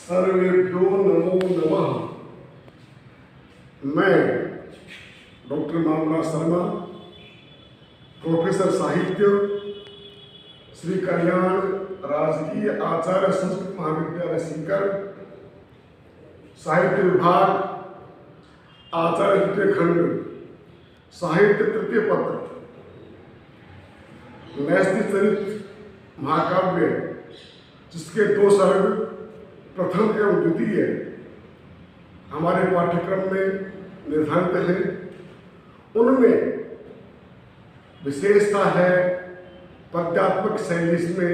सर्वेभ्यो नमो नमः। मैं डॉक्टर मामला शर्मा, प्रोफेसर साहित्य, श्री कल्याण राजकीय आचार्य संस्कृत महाविद्यालय सीकर, साहित्य विभाग, आचार्य द्वितीय खंड, साहित्य तृतीय पत्र, नैष्ठिक चरित्र महाकाव्य, जिसके 2 सर्ग प्रथम एवं द्वितीय हमारे पाठ्यक्रम में निर्धारित हैं। उनमें विशेषता है पद्यात्मक शैली में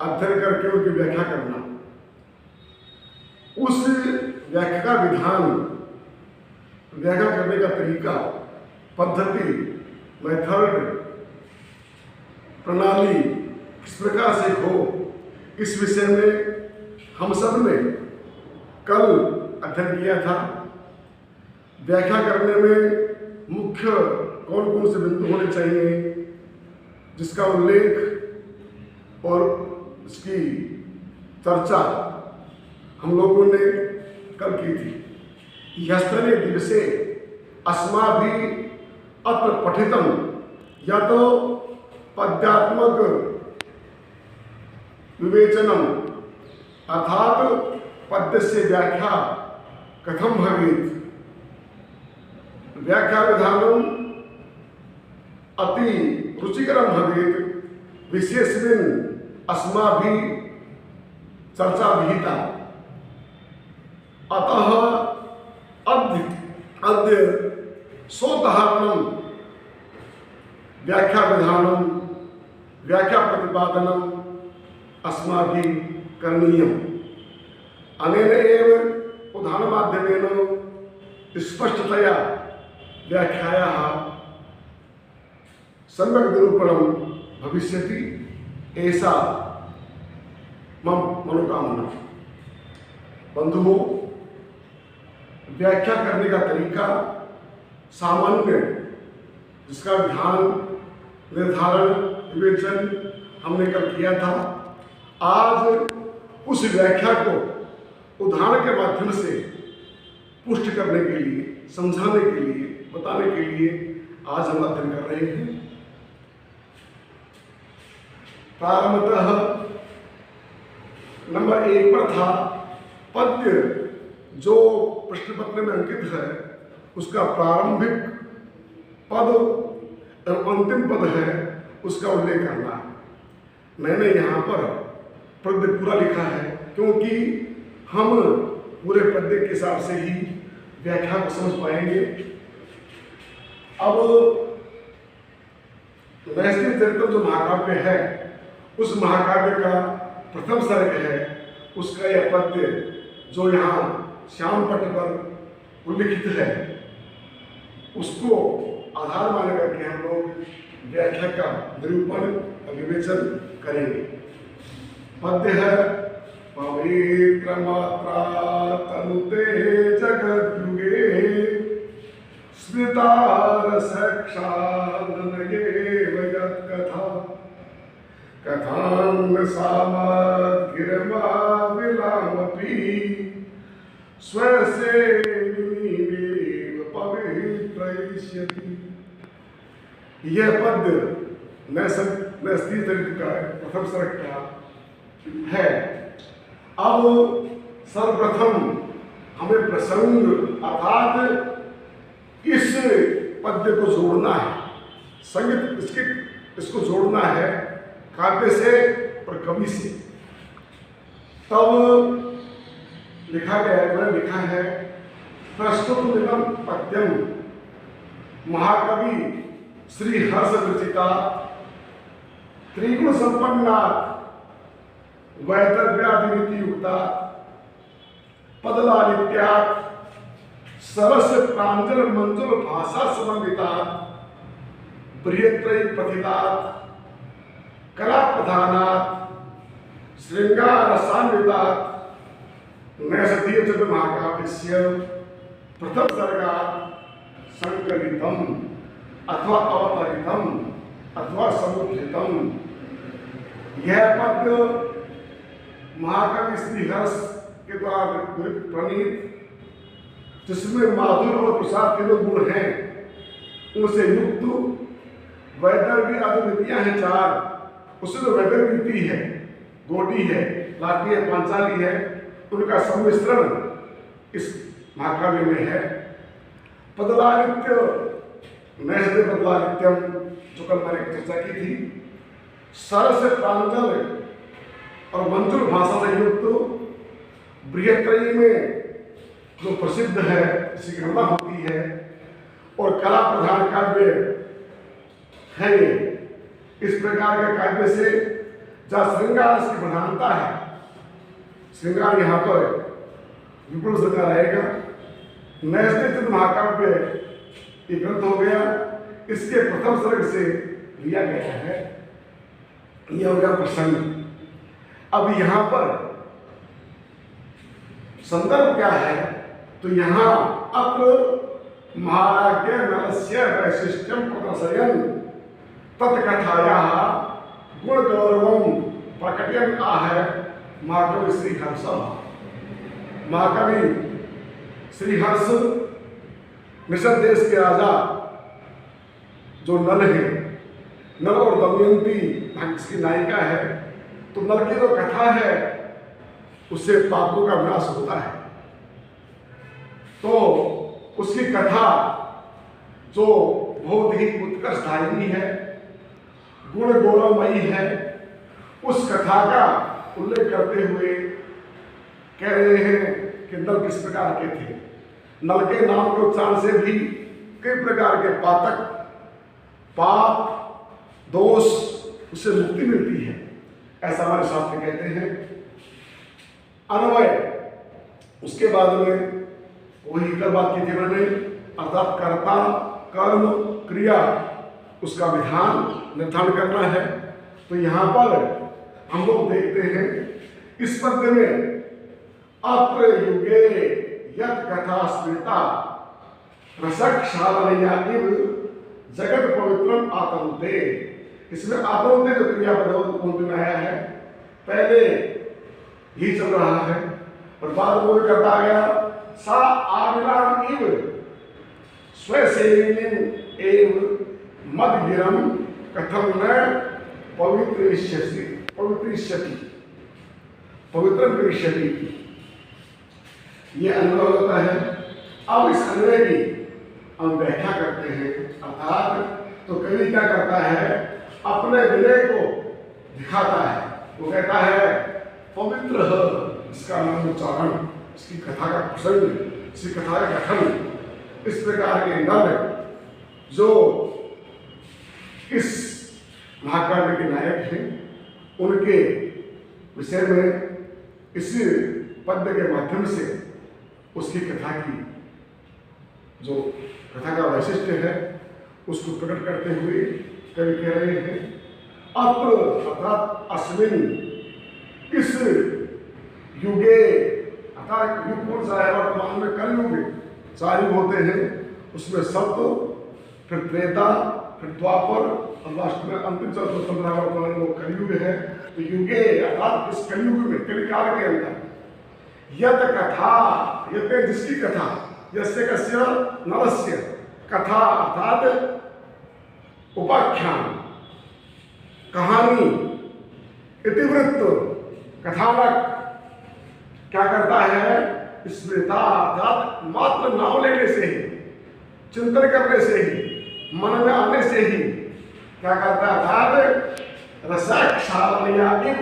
अध्ययन करके उनकी व्याख्या करना। उस व्याख्या का विधान, व्याख्या करने का तरीका, पद्धति, मेथड, प्रणाली किस प्रकार से हो, इस विषय में हम सब ने कल अध्ययन किया था। व्याख्या करने में मुख्य कौन कौन से बिंदु होने चाहिए, जिसका उल्लेख और इसकी चर्चा हम लोगों ने कल की थी। यस्तने दिवसे अस्माभिः अत्र पठितम, या तो पद्यात्मक विवेचनम अर्थात पद्य से व्याख्या कथम भवेत्, व्याख्या विधानम अति रुचिकरम भवेत्, विशेषमें अस्माभिः चर्चा विहिता। अतः अद्य सोदाहरणम व्याख्या विधानम, व्याख्या प्रतिपादनम अस्माभिः करणीयम्। अनेन एव उदाहरणमाध्यमेन स्पष्टतया व्याख्यायाः सम्यक् निरूपणं भविष्यति, ऐसा मम मनोकामना। बंधुओं, व्याख्या करने का तरीका सामान्य, जिसका ध्यान, निर्धारण, विवेचन हमने कल किया था। आज उस व्याख्या को उदाहरण के माध्यम से पुष्ट करने के लिए, समझाने के लिए, बताने के लिए आज हम अध्ययन कर रहे हैं। प्रारंभतः नंबर 1 पर था पद्य, जो प्रश्न पत्र में अंकित है, उसका प्रारंभिक पद एवं अंतिम पद है, उसका उल्लेख करना। मैंने यहाँ पर पद्य पूरा लिखा है, क्योंकि हम पूरे पद्य के हिसाब से ही व्याख्या को समझ पाएंगे। अब नैष्ठिक चरित्र जो महाकाव्य है, उस महाकाव्य का प्रथम सर्ग है, उसका यह पद्य जो यहाँ श्याम पट्ट पर उल्लिखित है, उसको आधार मान करके हम लोग व्याख्या का निरूपण और विवेचन करेंगे। पद्य है पवित्र मात्रा तनुते जगद्युगे स्मृता साक्षादनये वयत् कथा कथां सामद्गिरमा विलामपि स्वसेविनीमेव पवित्रयिष्यति। यह पद्य नैष्ठिक चरित्र का प्रथम सर्ग का है। अब सर्वप्रथम हमें प्रसंग अर्थात इस पद्य को जोड़ना है, संगीत इसको जोड़ना है काव्य से और कवि से। तब लिखा गया है, मैंने लिखा है, प्रस्तुत निगम पद्यम महाकवि श्री हर्ष विरचिता त्रिगुण संपन्ना वैदर्भ्यादिनीति युक्ता पदलालित्या सरस प्रांजल मंजुल भाषा समन्विता बृहत्रयी पथिता कला प्रधानात् श्रृंगार सान्विता नैष्ठिक चरित्र महाकाव्यस्य प्रथम सर्गात् संकलितम अथवा अवतरितम अथवा समुद्रितम। यह पद्य महाकवि श्रीहर्ष के द्वारा प्रणीत, जिसमें माधुर और प्रसाद तीनों गुण हैं, उनसे युक्त वैदर्भी अद्वितीयां हैं चार। उसमें तो वैदर्भी है, गोटी है, लाठी है, पांचाली है, उनका सम्मिश्रण इस महाकाव्य में है। पदलालित्य नैषधे पदलालित्यम, जो कल मैंने चर्चा की थी, सरस प्रांजल और मंजुल भाषा से युक्त बृहत्रयी में जो प्रसिद्ध है, इसकी गणना होती है, और कला प्रधान काव्य है ये। इस प्रकार के काव्य से जहाँ श्रृंगार की प्रधानता है, श्रृंगार यहाँ पर विपुल श्रृंगार रहेगा। नैषधे महाकाव्य ये ग्रंथ हो गया, इसके प्रथम सर्ग से लिया गया है, यह हो गया प्रसंग। अब यहाँ पर संदर्भ क्या है, तो यहाँ अत्र महाराज्ञ नलस्य वैशिष्ट्यम प्रदर्शयन् तत्कथायाः गुण गौरवम प्रकटयन् आह महाकवि श्रीहर्ष। महाकवि श्रीहर्ष मिस्र देश के राजा जो नल है, नल और दमयंती इसकी नायिका है, तो नल की जो कथा है उससे पापों का विनाश होता है। तो उसकी कथा जो बहुत ही उत्कर्षदायिनी है, गुण गौरवमयी है, उस कथा का उल्लेख करते हुए कह रहे हैं कि नल किस प्रकार के थे। नल के नाम के उच्चारण से भी कई प्रकार के पातक, पाप, दोष, उससे मुक्ति मिलती है, ऐसा हमारे शास्त्र कहते हैं। अन्वय, उसके बाद में वही कर बात की थी मैंने, अर्थात कर्ता, कर्म, क्रिया, उसका विधान निर्धारण करना है। तो यहाँ पर हम लोग देखते हैं इस पद्य में अत्र युगे यत् कथा स्मृता रसक्षालनया इव जगत पवित्रम आतनुते। इसमें आतनुते जो क्रियापद में आया है, पहले ही चल रहा है और बाद में करता गया सा आविराम इव स्वसेविनीम एव मदगिरम कथम न पवित्रिष्यसि पवित्रम करिष्यति, ये अनुभव होता है। अब इस अन्वय की हम व्याख्या करते हैं, अर्थात तो कवि क्या करता है, अपने विनय को दिखाता है। वो कहता है पवित्र इसका नाम उच्चारण, इसकी कथा का प्रसंग, इसकी कथा का कथन, इस प्रकार के नल जो इस महाकाव्य के नायक हैं, उनके विषय में इस पद्य के माध्यम से उसकी कथा की जो कथा का वैशिष्ट्य है उसको प्रकट करते हुए कवि कह रहे हैं अत्र अर्थात अस्मिन, इस युगे, अर्थात युग कौन सा है, वर्तमान में कलयुग, चार युग होते हैं, उसमें सत्य, फिर त्रेता, फिर द्वापर और लास्ट में अंतिम 15 वर्तमान वो कलयुग है। तो युगे अर्थात इस कलयुग में, कलिकाल के अंदर यत कथा, यत जिसकी कथा, यस्य कस्य नलस्य, कथा अर्थात उपाख्यान, कहानी, इतिवृत्त, कथानक क्या करता है, स्मृता अर्थात मात्र नाम लेने से ही, चिंतन करने से ही, मन में आने से ही क्या करता है, अर्थात रसाक्षालनया इव,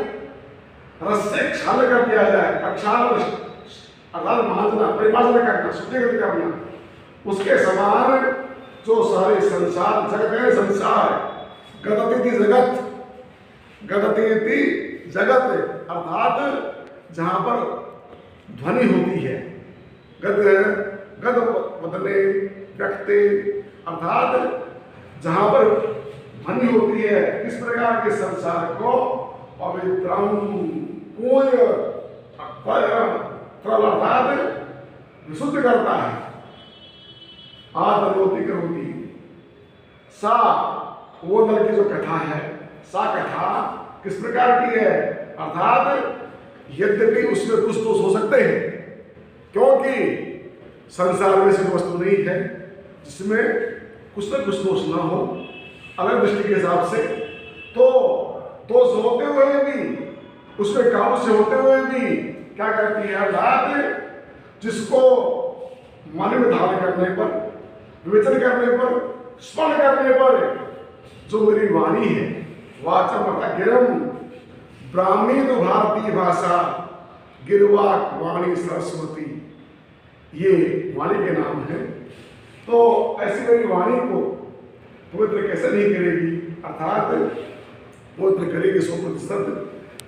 रस से क्षाल कर दिया जाए, प्रक्षाल अर्थात मांझना, परिमार्जन करना, शुद्धिकृत करना, उसके समान जो सारे संसार जगत है, संसार गदति जगत, गदति जगत अर्थात जहाँ पर ध्वनि होती है, गद गद बदले व्यक्ति, अर्थात जहाँ पर ध्वनि होती है, इस प्रकार के संसार को पवित्रम विशुद्ध करता है। आत्मोति करोति सा, वो नल की जो कथा है, सा कथा किस प्रकार की है, अर्थात यद्यपि उसमें कुछ दोष हो सकते हैं, क्योंकि संसार में ऐसी वस्तु नहीं है जिसमें कुछ न कुछ दोष ना हो। अलग दृष्टि के हिसाब से तो दोष होते हुए भी, उसमें काबू से होते हुए भी क्या करती है अर्थात जिसको मन में धारण करने पर, विवेचन करने पर, स्मरण करने पर जो मेरी वाणी है, वाचम गिरम ब्राह्मी तो भारतीय भाषा गिरवाक वाणी सरस्वती, ये वाणी के नाम है। तो ऐसी मेरी वाणी को पवित्र कैसे नहीं करेगी, अर्थात पवित्र करेगी 100%,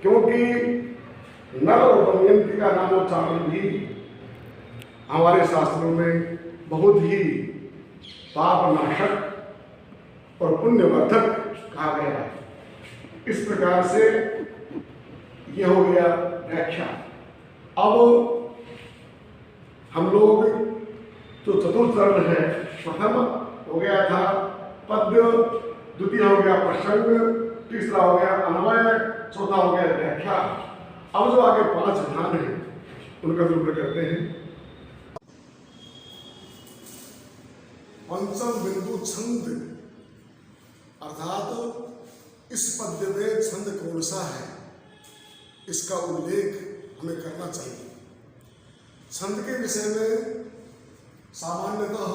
क्योंकि नर और दमयंती का नामोच्चारण भी हमारे शास्त्रों में बहुत ही पापनाशक और पुण्यवर्धक कहा गया है। इस प्रकार से यह हो गया व्याख्या। अब हम लोग जो चतुर्थ चरण है, प्रथम हो गया था पद्य, द्वितीय हो गया प्रसंग, तीसरा हो गया अन्वय, चौथा हो गया व्याख्या। अब जो आगे 5 विधान है उनका जिक्र करते हैं। पंचम बिंदु छंद, अर्थात इस पद्य में छंद कौन सा है इसका उल्लेख हमें करना चाहिए। छंद के विषय में सामान्यतः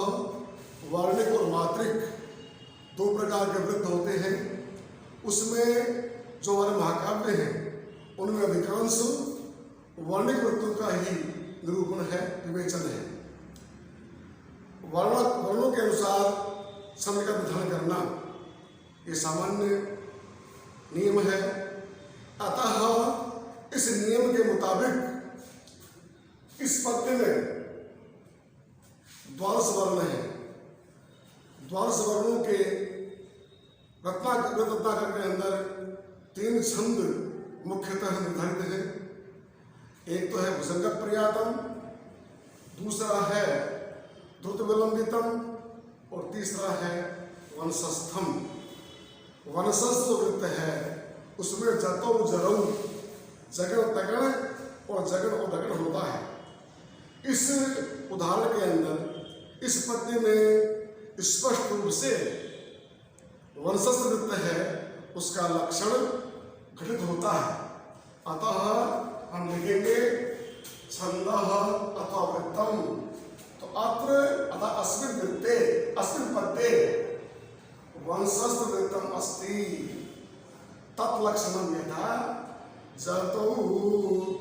वर्णिक और मात्रिक 2 प्रकार के वृत्त होते हैं। उसमें जो हमारे महाकाव्य हैं उनमें अधिकांश वर्णिक वृत्तों का ही निरूपण है, विवेचन है। वर्णों के अनुसार छंद का विधान करना ये सामान्य नियम है। अतः इस नियम के मुताबिक इस पद्य में द्वादश वर्ण है। द्वादश वर्णों के रत्नाकर के अंदर 3 छंद मुख्यतः निर्धारित है। एक तो है भुजंग पर्यातम, दूसरा है द्रुत विलंबितम और तीसरा है वंशस्थम। वंशस्थ वृत्त है उसमें जतो जरऊ, जगन तगण और जगन और दगन होता है। इस उदाहरण के अंदर इस पद्य में स्पष्ट रूप से वंशस्थ वृत्त है उसका लक्षण घटित होता है। अतः हम लिखेंगे छंदः अथवा वृत्तम। तो अत्र अतः अस्मिन् वृत्ते अस्मिन् पद्ये वंशस्थ वृत्तम अस्ति तत्लक्षणं यथा जतो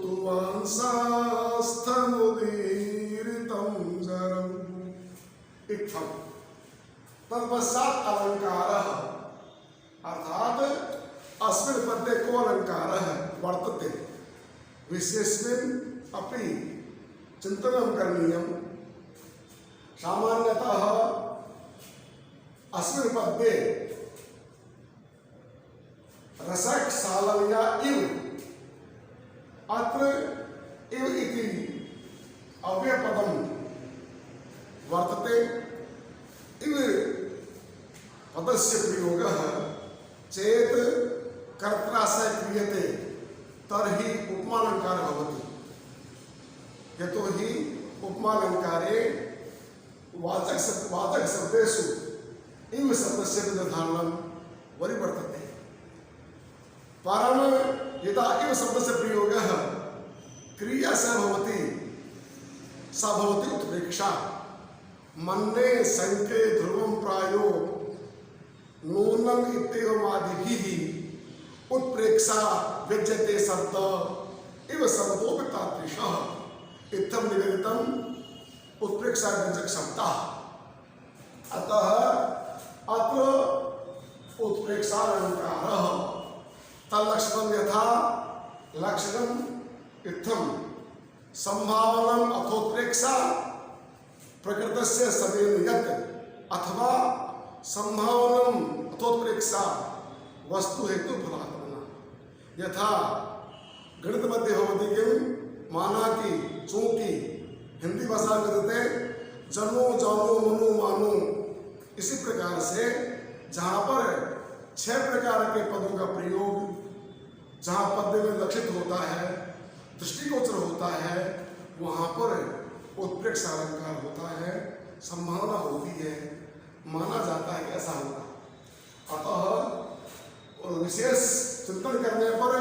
तु वंशस्थमुदीरितं जरम् इत्थम्। तत्पश्चात् अलंकारः, अर्थात अस्मिन् पद्ये को अलंकारः वर्तते विशेषेण अपि चिंतनं करणीयम्। सामान्यतः अस्मिन् पद्ये रसक सालव्या इव, अत्र इव इति अव्ययपदं वर्तते। इव पदस्य प्रयोगः चेत् कर्त्राशय क्रियते तर्हि उपमालंकार भवति। यतोहि उपमालंकारे वाचक शब्देषु इव शब्दस्य निर्धारणं वरिवर्तते। परम यदा इव शब्दस्य प्रयोगः क्रिया स भवति सा भवति उत्प्रेक्षा। मन्ये संके ध्रुवं प्रायो नूनम इत्येवमादिभिः उत्प्रेक्षा व्यज्यते शब्द इव शब्दोपि तादृशः इत्थं निवेदितम् उत्प्रेक्षा व्यंजक शब्दः। अतः अत्र उत्प्रेक्षालंकारः तल्लक्षणं यथा लक्षणम् इत्थं संभावनम् अथोत्प्रेक्षा प्रकृतस्य सदेन यत् अथवा संभावनम् अथोत्प्रेक्षा वस्तु हेतु फलात्मना। यथा गणित मध्य भवति किं माना कि चूंकि हिंदी भाषा में कहते जनो जानो मनो मानो। इसी प्रकार से जहाँ पर 6 प्रकार के पदों का प्रयोग जहाँ पद्य में लक्षित होता है, दृष्टिगोचर होता है वहाँ पर उत्प्रेक्ष अलंकार होता है, संभावना होती है, माना जाता है कि ऐसा होगा। अतः विशेष चिंतन करने पर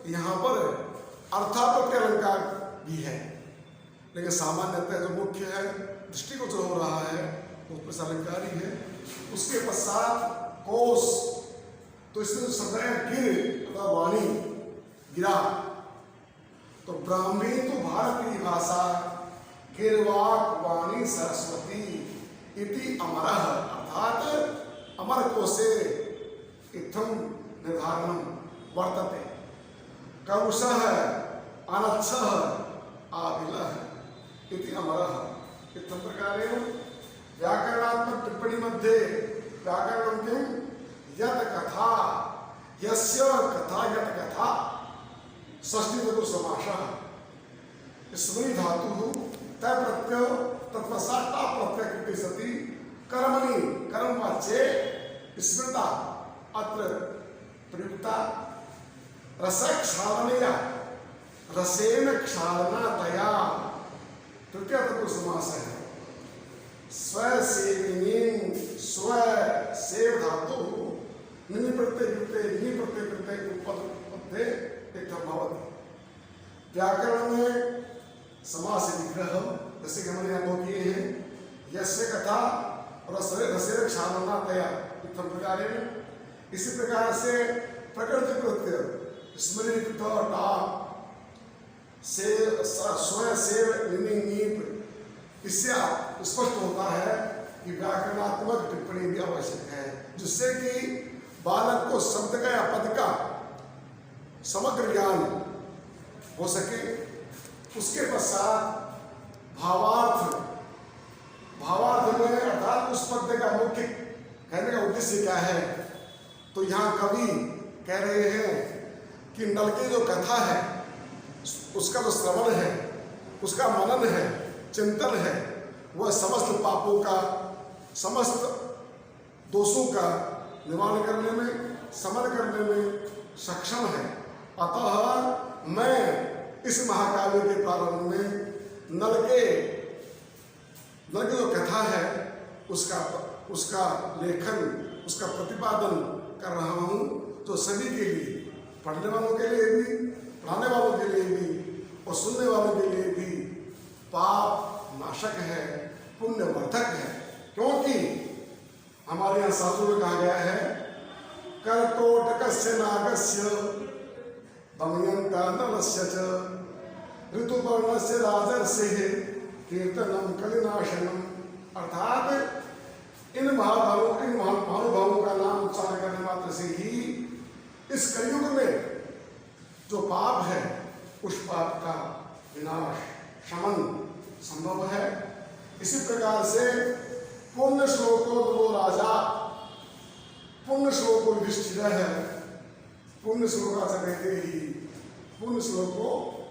यहाँ पर अर्थापत्य अलंकार भी है, लेकिन सामान्यतः जो मुख्य है दृष्टिगोचर हो रहा है उत्प्रेक्ष अलंकार ही है। उसके पश्चात कोश, तो इसमें शब्द है गिर अथवा वाणी, गिरा। तो ब्राह्मी तो भारतीय भाषा गिरवाक वाणी सरस्वती इति अमरः, अर्थात अमर कोशे इत्थं निर्धारणं वर्तते। कौशः अनच्छः आविलः इति अमरः। इत्थं प्रकारेण व्याकरणात्मक टिप्पणी मध्ये व्याकरणं किं यत् कथा, यस्य कथा यत् कथा षष्ठी धातु समासः, स्मृति धातु तय प्रत्यय तत्पश्चात् ता प्रत्यय कृते सति कर्मणि कर्मवाच्ये स्मृता अत्र प्रयुक्ता रसक्षालनया रसेन क्षालनातया तृतीय धातु समास है। स्वसेविनी स्व सेव धातु निनि प्रत्यय कृते नि प्रत्यय कृते उपपद्ये एकम भवति। व्याकरण में समास विग्रह जैसे कि हमने अनुभव किए हैं, यस्य कथा और रसेन क्षालनातया इत्थं प्रकारेण। इसी प्रकार से प्रकृति प्रत्यय स्मृति कृत टा से स्व सेव निनि नीप, इससे स्पष्ट होता है कि व्याकरणात्मक टिप्पणी भी आवश्यक है, जिससे कि बालक को शब्द का या पद का समग्र ज्ञान हो सके। उसके पश्चात भावार्थ, भावार्थ में अर्थात उस पद्य का मुख्य कहने का उद्देश्य क्या है। तो यहाँ कवि कह रहे हैं कि नल की जो कथा है उसका जो श्रवण है, उसका मनन है, चिंतन है, वह समस्त पापों का, समस्त दोषों का निवारण करने में, समन करने में सक्षम है। अतः मैं इस महाकाव्य के प्रारंभ में नल की जो कथा है उसका लेखन, उसका प्रतिपादन कर रहा हूँ। तो सभी के लिए, पढ़ने वालों के लिए भी, पढ़ाने वालों के लिए भी और सुनने वालों के लिए भी पाप नाशक है, पुण्य वर्धक है। क्योंकि हमारे यहाँ शास्त्रों में कहा गया है कर्कोटकस्य नागस्य दमयन्ता नलस्य च ऋतुपर्णस्य राजर्षेः कीर्तनम कलिनाशनम। अर्थात इन महानुभावों का नाम उच्चारण करने मात्र से ही इस कलयुग में जो पाप है उस पाप का विनाश, शमन संभव है। इसी प्रकार से पुण्य श्लोको वो राजा, पुण्य श्लोको युधिष्ठिर है, पुण्य श्लोका से कहते ही पुण्य श्लोको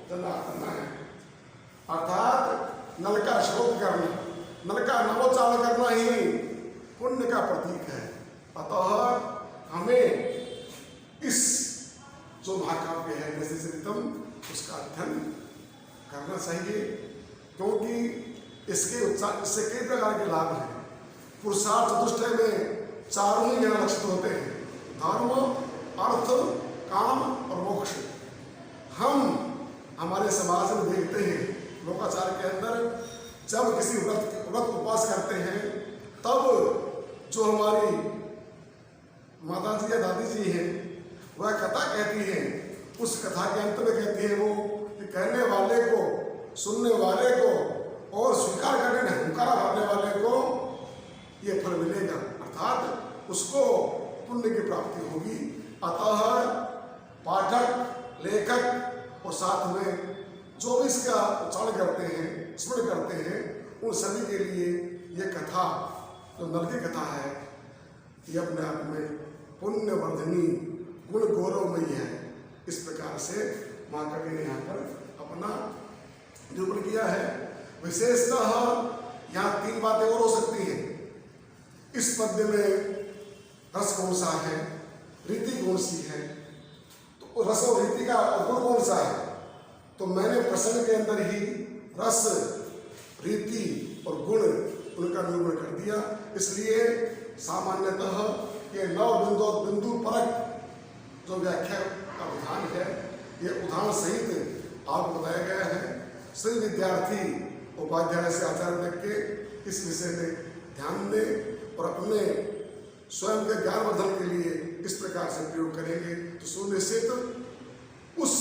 जनार्दन है। अर्थात नल का श्लोक करना, नल का नवोच्चारण करना ही पुण्य का प्रतीक है। अतः हमें इस जो महाकाव्य है नैषधीयचरितम उसका अध्ययन करना चाहिए, क्योंकि इससे कई प्रकार के लाभ हैं। पुरुषार्थ चतुष्टय में चारों ही यहाँ लक्षित होते हैं, धर्म, अर्थ, काम और मोक्ष। हम हमारे समाज में देखते हैं लोकाचार के अंदर जब किसी व्रत उपवास करते हैं तब जो हमारी माता जी या दादी जी हैं वह कथा कहती हैं, उस कथा के अंत में कहती है वो कि कहने वाले को, सुनने वाले को और स्वीकार करने हुंकारा भरने वाले को ये फल मिलेगा, अर्थात उसको पुण्य की प्राप्ति होगी। अतः पाठक, लेखक और साथ में जो भी इसका उच्चारण करते हैं, स्मरण करते हैं, उन सभी के लिए ये कथा जो नल की कथा है ये अपने आप में पुण्यवर्धनी, गुण गौरवमयी है। इस प्रकार से महाकवि ने यहाँ पर अपना निरूपण किया है। विशेषतः यहाँ तीन बातें और हो सकती हैं। इस पद्य में रस कौन सा है, रीति कौन सी है, तो रस और रीति का गुण कौन सा है, तो मैंने प्रसंग के अंदर ही रस, रीति और गुण उनका निरूपण कर दिया। इसलिए सामान्यतः ये नव बिंदु और बिंदु परक जो व्याख्या का विधान है, ये उदाहरण सहित आपको बताया गया है। सभी विद्यार्थी उपाध्याय से आचार्य तक के इस विषय में ध्यान दें और अपने स्वयं के ज्ञानवर्धन के लिए इस प्रकार से प्रयोग करेंगे तो सुनिश्चित उस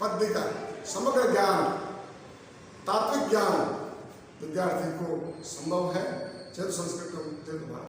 पद्य का समग्र ज्ञान, तात्विक ज्ञान विद्यार्थी को संभव है। जय संस्कृतम, जय भारत।